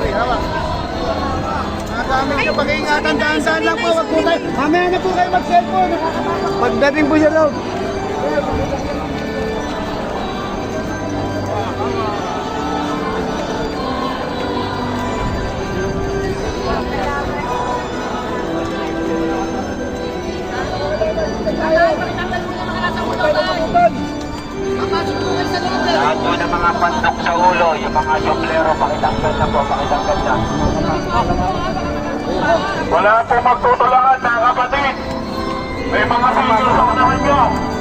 hawak. Mga gamit nyo, pag-iingatan, daan-daan lang po. Wag po tayo. Mamaya na po kayo mag-cellphone. Pagdating po sa loob. Lahat po ng mga pandok sa ulo, yung mga sombrero, pakitanggal na po, pakitanggal na. Wala po magtutulangan mga kapatid. May mga video sa unahan nyo.